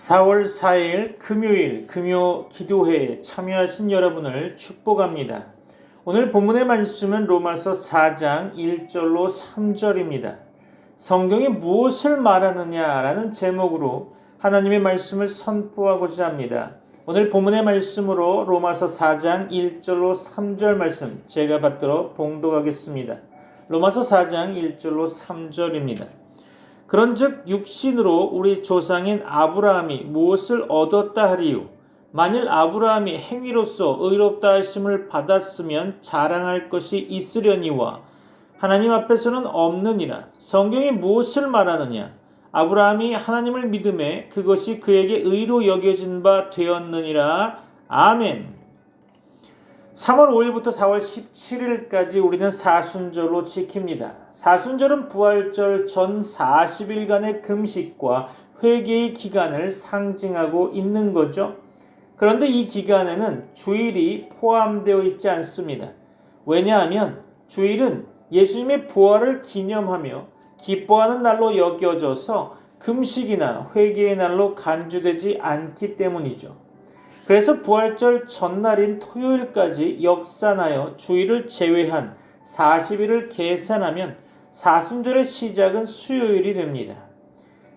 4월 4일 금요일 금요 기도회에 참여하신 여러분을 축복합니다. 오늘 본문의 말씀은 로마서 4장 1절로 3절입니다. 성경이 무엇을 말하느냐라는 제목으로 하나님의 말씀을 선포하고자 합니다. 오늘 본문의 말씀으로 로마서 4장 1절로 3절 말씀 제가 받들어 봉독하겠습니다. 로마서 4장 1절로 3절입니다. 그런즉 육신으로 우리 조상인 아브라함이 무엇을 얻었다 하리요? 만일 아브라함이 행위로서 의롭다 하심을 받았으면 자랑할 것이 있으려니와 하나님 앞에서는 없느니라. 성경이 무엇을 말하느냐? 아브라함이 하나님을 믿음에 그것이 그에게 의로 여겨진 바 되었느니라. 아멘. 3월 5일부터 4월 17일까지 우리는 사순절로 지킵니다. 사순절은 부활절 전 40일간의 금식과 회개의 기간을 상징하고 있는 거죠. 그런데 이 기간에는 주일이 포함되어 있지 않습니다. 왜냐하면 주일은 예수님의 부활을 기념하며 기뻐하는 날로 여겨져서 금식이나 회개의 날로 간주되지 않기 때문이죠. 그래서 부활절 전날인 토요일까지 역산하여 주일을 제외한 40일을 계산하면 사순절의 시작은 수요일이 됩니다.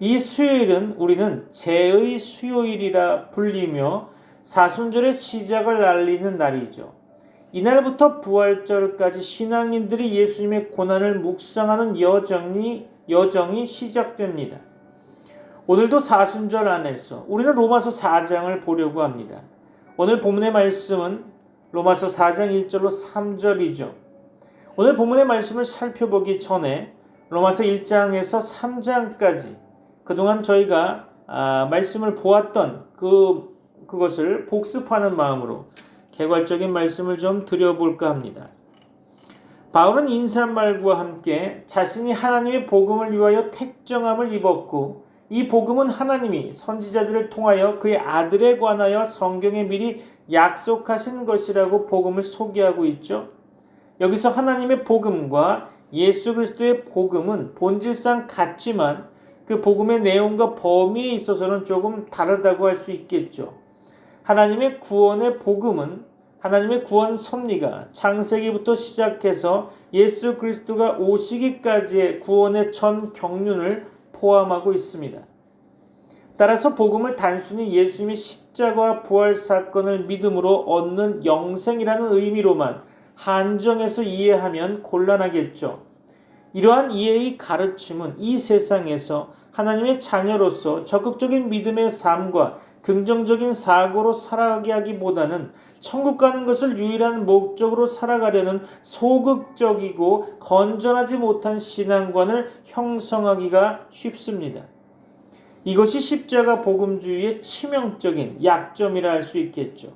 이 수요일은 우리는 제의 수요일이라 불리며 사순절의 시작을 알리는 날이죠. 이날부터 부활절까지 신앙인들이 예수님의 고난을 묵상하는 여정이 시작됩니다. 오늘도 사순절 안에서 우리는 로마서 4장을 보려고 합니다. 오늘 본문의 말씀은 로마서 4장 1절로 3절이죠. 오늘 본문의 말씀을 살펴보기 전에 로마서 1장에서 3장까지 그동안 저희가 말씀을 보았던 그것을 복습하는 마음으로 개괄적인 말씀을 좀 드려볼까 합니다. 바울은 인사말과 함께 자신이 하나님의 복음을 위하여 택정함을 입었고 이 복음은 하나님이 선지자들을 통하여 그의 아들에 관하여 성경에 미리 약속하신 것이라고 복음을 소개하고 있죠. 여기서 하나님의 복음과 예수 그리스도의 복음은 본질상 같지만 그 복음의 내용과 범위에 있어서는 조금 다르다고 할 수 있겠죠. 하나님의 구원의 복음은 하나님의 구원 섭리가 창세기부터 시작해서 예수 그리스도가 오시기까지의 구원의 전 경륜을 포함하고 있습니다. 따라서 복음을 단순히 예수님의 십자가와 부활 사건을 믿음으로 얻는 영생이라는 의미로만 한정해서 이해하면 곤란하겠죠. 이러한 이해의 가르침은 이 세상에서 하나님의 자녀로서 적극적인 믿음의 삶과 긍정적인 사고로 살아가게 하기보다는 천국 가는 것을 유일한 목적으로 살아가려는 소극적이고 건전하지 못한 신앙관을 형성하기가 쉽습니다. 이것이 십자가 복음주의의 치명적인 약점이라 할 수 있겠죠.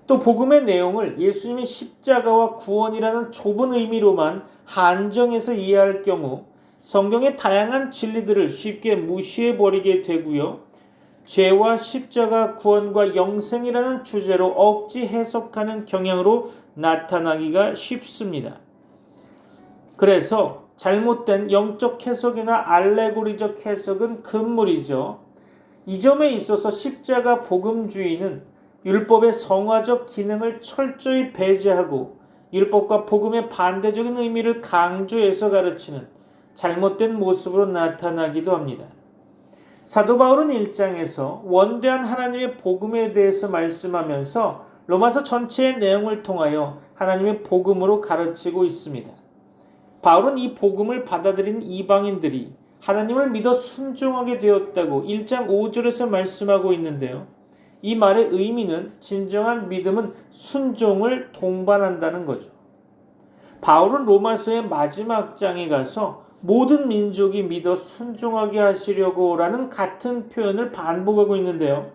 또 복음의 내용을 예수님의 십자가와 구원이라는 좁은 의미로만 한정해서 이해할 경우 성경의 다양한 진리들을 쉽게 무시해버리게 되고요. 죄와 십자가, 구원과 영생이라는 주제로 억지 해석하는 경향으로 나타나기가 쉽습니다. 그래서 잘못된 영적 해석이나 알레고리적 해석은 금물이죠. 이 점에 있어서 십자가 복음주의는 율법의 성화적 기능을 철저히 배제하고 율법과 복음의 반대적인 의미를 강조해서 가르치는 잘못된 모습으로 나타나기도 합니다. 사도 바울은 1장에서 원대한 하나님의 복음에 대해서 말씀하면서 로마서 전체의 내용을 통하여 하나님의 복음으로 가르치고 있습니다. 바울은 이 복음을 받아들인 이방인들이 하나님을 믿어 순종하게 되었다고 1장 5절에서 말씀하고 있는데요. 이 말의 의미는 진정한 믿음은 순종을 동반한다는 거죠. 바울은 로마서의 마지막 장에 가서 모든 민족이 믿어 순종하게 하시려고 라는 같은 표현을 반복하고 있는데요.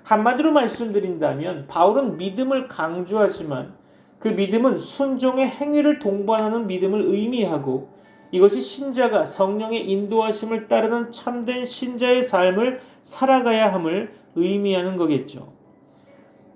한마디로 말씀드린다면 바울은 믿음을 강조하지만 그 믿음은 순종의 행위를 동반하는 믿음을 의미하고 이것이 신자가 성령의 인도하심을 따르는 참된 신자의 삶을 살아가야 함을 의미하는 거겠죠.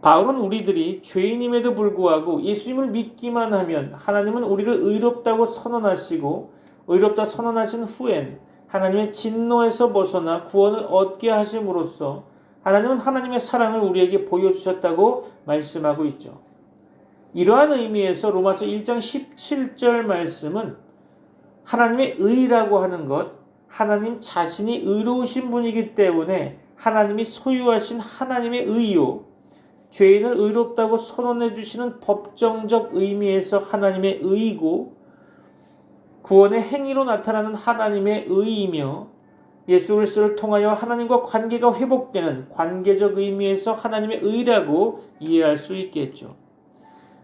바울은 우리들이 죄인임에도 불구하고 예수님을 믿기만 하면 하나님은 우리를 의롭다고 선언하시고 의롭다 선언하신 후엔 하나님의 진노에서 벗어나 구원을 얻게 하심으로써 하나님은 하나님의 사랑을 우리에게 보여주셨다고 말씀하고 있죠. 이러한 의미에서 로마서 1장 17절 말씀은 하나님의 의라고 하는 것, 하나님 자신이 의로우신 분이기 때문에 하나님이 소유하신 하나님의 의요, 죄인을 의롭다고 선언해 주시는 법정적 의미에서 하나님의 의이고 구원의 행위로 나타나는 하나님의 의이며 예수 그리스도를 통하여 하나님과 관계가 회복되는 관계적 의미에서 하나님의 의라고 이해할 수 있겠죠.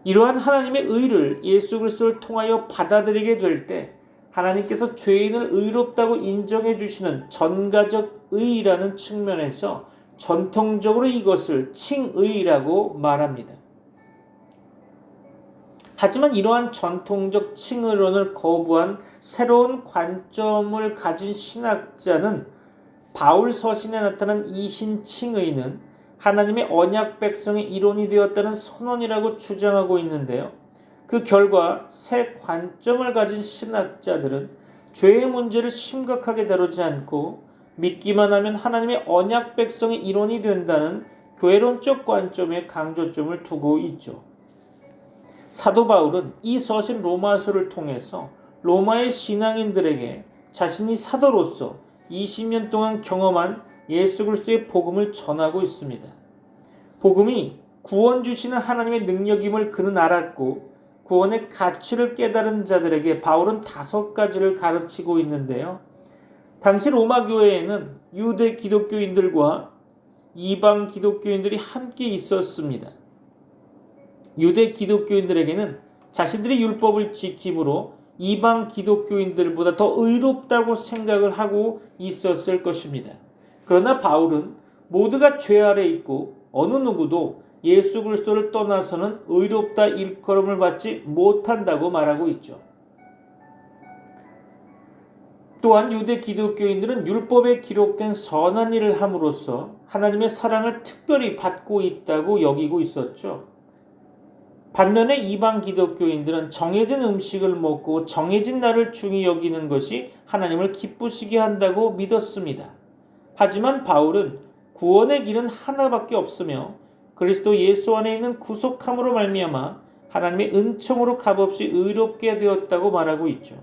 이러한 하나님의 의를 예수 그리스도를 통하여 받아들이게 될 때 하나님께서 죄인을 의롭다고 인정해 주시는 전가적 의라는 측면에서 전통적으로 이것을 칭의라고 말합니다. 하지만 이러한 전통적 칭의론을 거부한 새로운 관점을 가진 신학자는 바울 서신에 나타난 이신칭의는 하나님의 언약 백성의 이론이 되었다는 선언이라고 주장하고 있는데요. 그 결과 새 관점을 가진 신학자들은 죄의 문제를 심각하게 다루지 않고 믿기만 하면 하나님의 언약 백성의 이론이 된다는 교회론적 관점에 강조점을 두고 있죠. 사도 바울은 이 서신 로마서를 통해서 로마의 신앙인들에게 자신이 사도로서 20년 동안 경험한 예수 그리스도의 복음을 전하고 있습니다. 복음이 구원 주시는 하나님의 능력임을 그는 알았고 구원의 가치를 깨달은 자들에게 바울은 5가지를 가르치고 있는데요. 당시 로마 교회에는 유대 기독교인들과 이방 기독교인들이 함께 있었습니다. 유대 기독교인들에게는 자신들의 율법을 지킴으로 이방 기독교인들보다 더 의롭다고 생각을 하고 있었을 것입니다. 그러나 바울은 모두가 죄 아래 있고 어느 누구도 예수 그리스도를 떠나서는 의롭다 일컬음을 받지 못한다고 말하고 있죠. 또한 유대 기독교인들은 율법에 기록된 선한 일을 함으로써 하나님의 사랑을 특별히 받고 있다고 여기고 있었죠. 반면에 이방 기독교인들은 정해진 음식을 먹고 정해진 날을 중히 여기는 것이 하나님을 기쁘시게 한다고 믿었습니다. 하지만 바울은 구원의 길은 하나밖에 없으며 그리스도 예수 안에 있는 구속함으로 말미암아 하나님의 은총으로 값없이 의롭게 되었다고 말하고 있죠.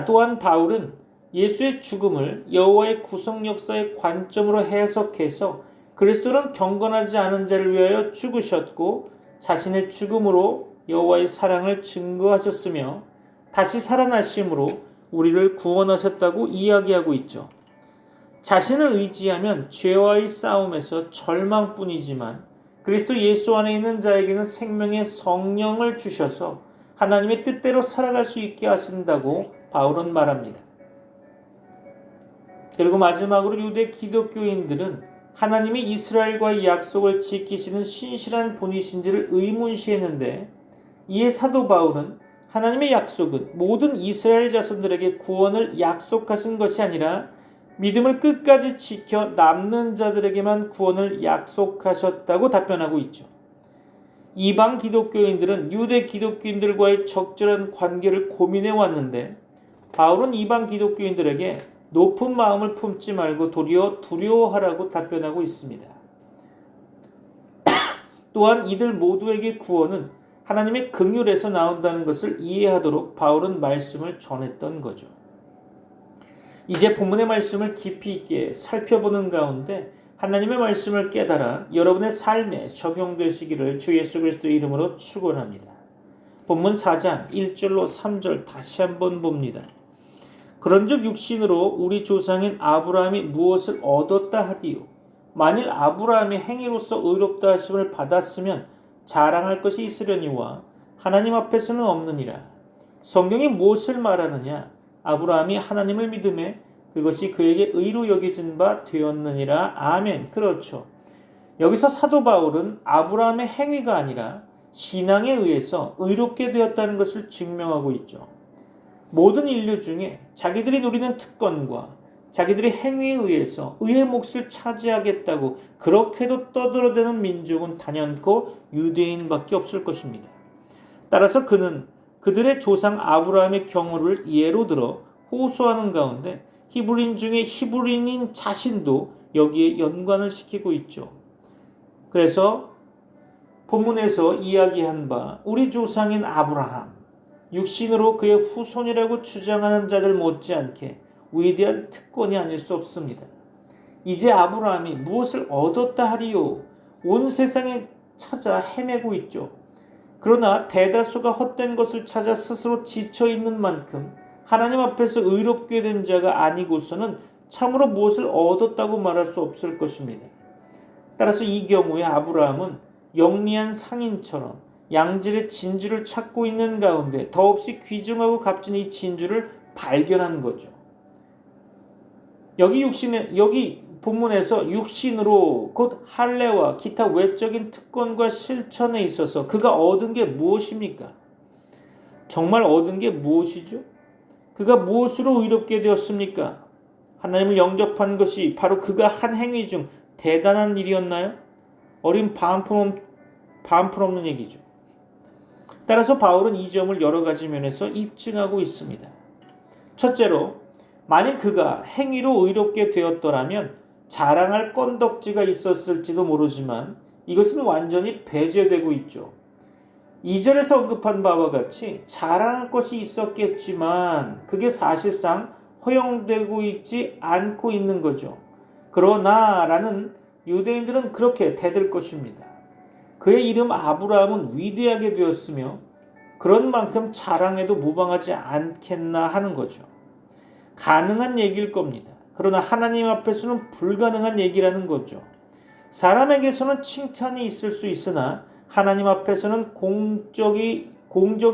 또한 바울은 예수의 죽음을 여호와의 구속 역사의 관점으로 해석해서 그리스도는 경건하지 않은 자를 위하여 죽으셨고 자신의 죽음으로 여호와의 사랑을 증거하셨으며 다시 살아나심으로 우리를 구원하셨다고 이야기하고 있죠. 자신을 의지하면 죄와의 싸움에서 절망뿐이지만 그리스도 예수 안에 있는 자에게는 생명의 성령을 주셔서 하나님의 뜻대로 살아갈 수 있게 하신다고 바울은 말합니다. 그리고 마지막으로 유대 기독교인들은 하나님이 이스라엘과의 약속을 지키시는 신실한 분이신지를 의문시했는데 이에 사도 바울은 하나님의 약속은 모든 이스라엘 자손들에게 구원을 약속하신 것이 아니라 믿음을 끝까지 지켜 남는 자들에게만 구원을 약속하셨다고 답변하고 있죠. 이방 기독교인들은 유대 기독교인들과의 적절한 관계를 고민해 왔는데 바울은 이방 기독교인들에게 높은 마음을 품지 말고 도리어 두려워하라고 답변하고 있습니다. 또한 이들 모두에게 구원은 하나님의 긍휼에서 나온다는 것을 이해하도록 바울은 말씀을 전했던 거죠. 이제 본문의 말씀을 깊이 있게 살펴보는 가운데 하나님의 말씀을 깨달아 여러분의 삶에 적용되시기를 주 예수 그리스도의 이름으로 축원합니다. 본문 4장 1절로 3절 다시 한번 봅니다. 그런즉 육신으로 우리 조상인 아브라함이 무엇을 얻었다 하리요? 만일 아브라함이 행위로서 의롭다 하심을 받았으면 자랑할 것이 있으려니와 하나님 앞에서는 없느니라. 성경이 무엇을 말하느냐? 아브라함이 하나님을 믿음에 그것이 그에게 의로 여겨진 바 되었느니라. 아멘. 그렇죠. 여기서 사도 바울은 아브라함의 행위가 아니라 신앙에 의해서 의롭게 되었다는 것을 증명하고 있죠. 모든 인류 중에 자기들이 누리는 특권과 자기들의 행위에 의해서 의의 몫을 차지하겠다고 그렇게도 떠들어대는 민족은 단연코 유대인밖에 없을 것입니다. 따라서 그는 그들의 조상 아브라함의 경우를 예로 들어 호소하는 가운데 히브리인 중에 히브리인인 자신도 여기에 연관을 시키고 있죠. 그래서 본문에서 이야기한 바 우리 조상인 아브라함, 육신으로 그의 후손이라고 주장하는 자들 못지않게 위대한 특권이 아닐 수 없습니다. 이제 아브라함이 무엇을 얻었다 하리요? 온 세상에 찾아 헤매고 있죠. 그러나 대다수가 헛된 것을 찾아 스스로 지쳐있는 만큼 하나님 앞에서 의롭게 된 자가 아니고서는 참으로 무엇을 얻었다고 말할 수 없을 것입니다. 따라서 이 경우에 아브라함은 영리한 상인처럼 양질의 진주를 찾고 있는 가운데 더없이 귀중하고 값진 이 진주를 발견한 거죠. 여기 본문에서 육신으로 곧 할례와 기타 외적인 특권과 실천에 있어서 그가 얻은 게 무엇입니까? 정말 얻은 게 무엇이죠? 그가 무엇으로 의롭게 되었습니까? 하나님을 영접한 것이 바로 그가 한 행위 중 대단한 일이었나요? 어린 반품 없는 얘기죠. 따라서 바울은 이 점을 여러 가지 면에서 입증하고 있습니다. 첫째로, 만일 그가 행위로 의롭게 되었더라면 자랑할 건덕지가 있었을지도 모르지만 이것은 완전히 배제되고 있죠. 2절에서 언급한 바와 같이 자랑할 것이 있었겠지만 그게 사실상 허용되고 있지 않고 있는 거죠. 그러나 라는 유대인들은 그렇게 대들 것입니다. 그의 이름 아브라함은 위대하게 되었으며 그런 만큼 자랑해도 무방하지 않겠나 하는 거죠. 가능한 얘기일 겁니다. 그러나 하나님 앞에서는 불가능한 얘기라는 거죠. 사람에게서는 칭찬이 있을 수 있으나 하나님 앞에서는 공적이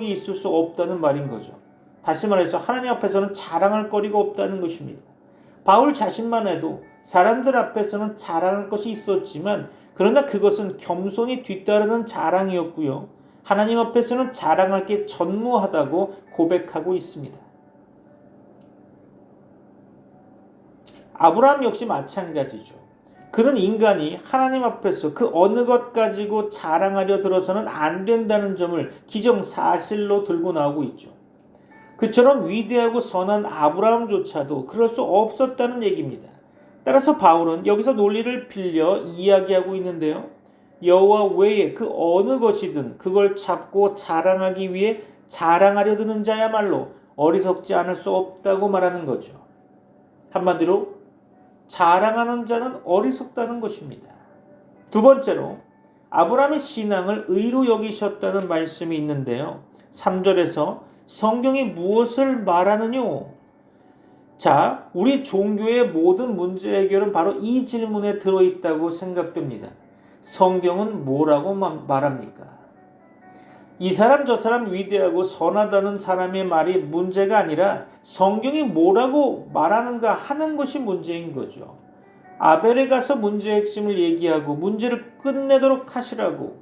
있을 수 없다는 말인 거죠. 다시 말해서 하나님 앞에서는 자랑할 거리가 없다는 것입니다. 바울 자신만 해도 사람들 앞에서는 자랑할 것이 있었지만 그러나 그것은 겸손이 뒤따르는 자랑이었고요. 하나님 앞에서는 자랑할 게 전무하다고 고백하고 있습니다. 아브라함 역시 마찬가지죠. 그는 인간이 하나님 앞에서 그 어느 것 가지고 자랑하려 들어서는 안 된다는 점을 기정사실로 들고 나오고 있죠. 그처럼 위대하고 선한 아브라함조차도 그럴 수 없었다는 얘기입니다. 따라서 바울은 여기서 논리를 빌려 이야기하고 있는데요. 여호와 외에 그 어느 것이든 그걸 잡고 자랑하기 위해 자랑하려 드는 자야말로 어리석지 않을 수 없다고 말하는 거죠. 한마디로 자랑하는 자는 어리석다는 것입니다. 두 번째로 아브라함의 신앙을 의로 여기셨다는 말씀이 있는데요. 3절에서 성경이 무엇을 말하느냐? 자, 우리 종교의 모든 문제 해결은 바로 이 질문에 들어있다고 생각됩니다. 성경은 뭐라고 말합니까? 이 사람 저 사람 위대하고 선하다는 사람의 말이 문제가 아니라 성경이 뭐라고 말하는가 하는 것이 문제인 거죠. 아벨에 가서 문제의 핵심을 얘기하고 문제를 끝내도록 하시라고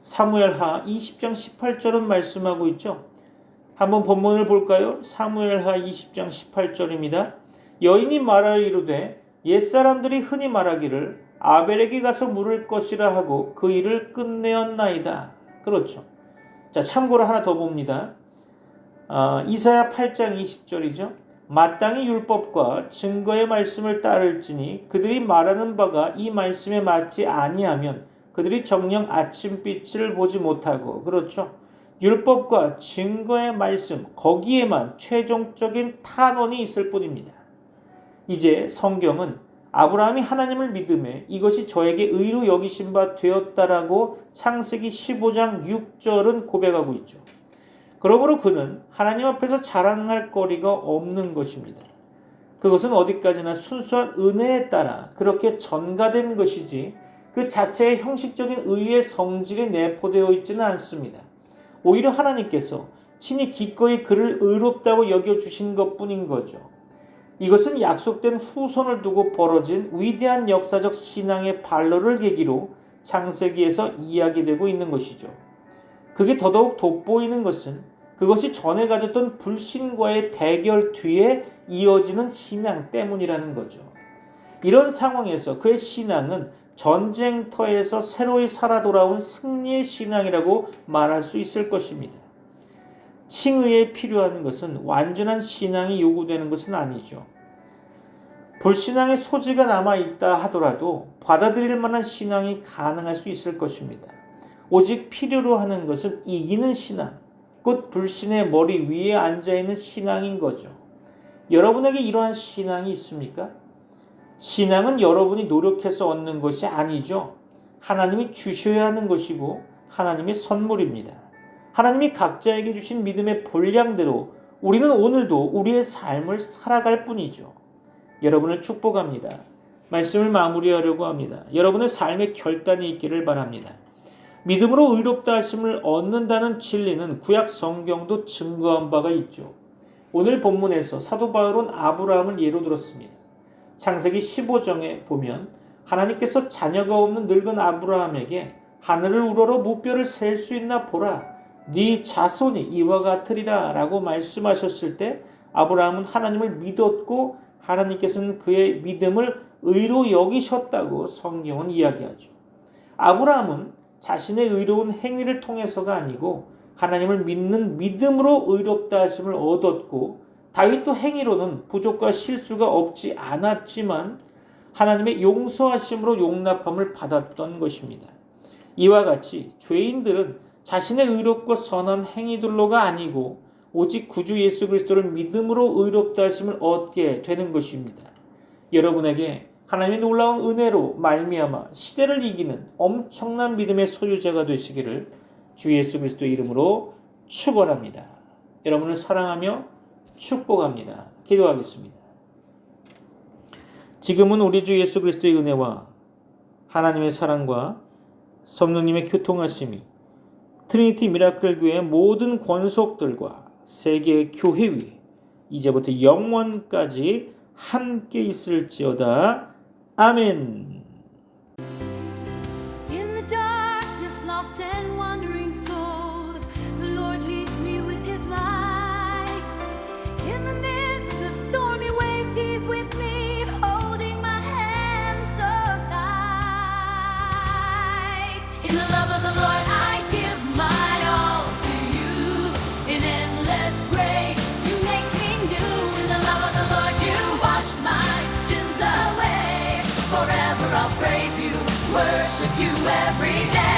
사무엘하 20장 18절은 말씀하고 있죠. 한번 본문을 볼까요? 사무엘하 20장 18절입니다. 여인이 말하여 이르되 옛사람들이 흔히 말하기를 아벨에게 가서 물을 것이라 하고 그 일을 끝내었나이다. 그렇죠. 자, 참고로 하나 더 봅니다. 이사야 8장 20절이죠. 마땅히 율법과 증거의 말씀을 따를지니 그들이 말하는 바가 이 말씀에 맞지 아니하면 그들이 정녕 아침빛을 보지 못하고. 그렇죠. 율법과 증거의 말씀, 거기에만 최종적인 탄원이 있을 뿐입니다. 이제 성경은 아브라함이 하나님을 믿음에 이것이 저에게 의로 여기신 바 되었다라고 창세기 15장 6절은 고백하고 있죠. 그러므로 그는 하나님 앞에서 자랑할 거리가 없는 것입니다. 그것은 어디까지나 순수한 은혜에 따라 그렇게 전가된 것이지 그 자체의 형식적인 의의 성질이 내포되어 있지는 않습니다. 오히려 하나님께서 친히 기꺼이 그를 의롭다고 여겨주신 것뿐인 거죠. 이것은 약속된 후손을 두고 벌어진 위대한 역사적 신앙의 발로를 계기로 창세기에서 이야기되고 있는 것이죠. 그게 더더욱 돋보이는 것은 그것이 전에 가졌던 불신과의 대결 뒤에 이어지는 신앙 때문이라는 거죠. 이런 상황에서 그의 신앙은 전쟁터에서 새로이 살아 돌아온 승리의 신앙이라고 말할 수 있을 것입니다. 칭의에 필요한 것은 완전한 신앙이 요구되는 것은 아니죠. 불신앙의 소지가 남아있다 하더라도 받아들일 만한 신앙이 가능할 수 있을 것입니다. 오직 필요로 하는 것은 이기는 신앙, 곧 불신의 머리 위에 앉아있는 신앙인 거죠. 여러분에게 이러한 신앙이 있습니까? 신앙은 여러분이 노력해서 얻는 것이 아니죠. 하나님이 주셔야 하는 것이고 하나님의 선물입니다. 하나님이 각자에게 주신 믿음의 분량대로 우리는 오늘도 우리의 삶을 살아갈 뿐이죠. 여러분을 축복합니다. 말씀을 마무리하려고 합니다. 여러분의 삶의 결단이 있기를 바랍니다. 믿음으로 의롭다 하심을 얻는다는 진리는 구약 성경도 증거한 바가 있죠. 오늘 본문에서 사도 바울은 아브라함을 예로 들었습니다. 창세기 15장에 보면 하나님께서 자녀가 없는 늙은 아브라함에게 하늘을 우러러 무뼈를 셀 수 있나 보라. 네 자손이 이와 같으리라 라고 말씀하셨을 때 아브라함은 하나님을 믿었고 하나님께서는 그의 믿음을 의로 여기셨다고 성경은 이야기하죠. 아브라함은 자신의 의로운 행위를 통해서가 아니고 하나님을 믿는 믿음으로 의롭다 하심을 얻었고 다윗도 행위로는 부족과 실수가 없지 않았지만 하나님의 용서하심으로 용납함을 받았던 것입니다. 이와 같이 죄인들은 자신의 의롭고 선한 행위들로가 아니고 오직 구주 예수 그리스도를 믿음으로 의롭다 하심을 얻게 되는 것입니다. 여러분에게 하나님의 놀라운 은혜로 말미암아 시대를 이기는 엄청난 믿음의 소유자가 되시기를 주 예수 그리스도의 이름으로 축원합니다. 여러분을 사랑하며 축복합니다. 기도하겠습니다. 지금은 우리 주 예수 그리스도의 은혜와 하나님의 사랑과 성령님의 교통하심이 트리니티 미라클 교회의 모든 권속들과 세계 교회 위에 이제부터 영원까지 함께 있을지어다. 아멘. In the darkness, lost and wandering soul, the Lord leads me with His light. In the midst of stormy waves, He's with me, holding my hand so tight. In the love of the Lord, I give my all to you. In endless grace, you make me new. In the love of the Lord, you wash my sins away. Forever I'll praise you, worship you every day.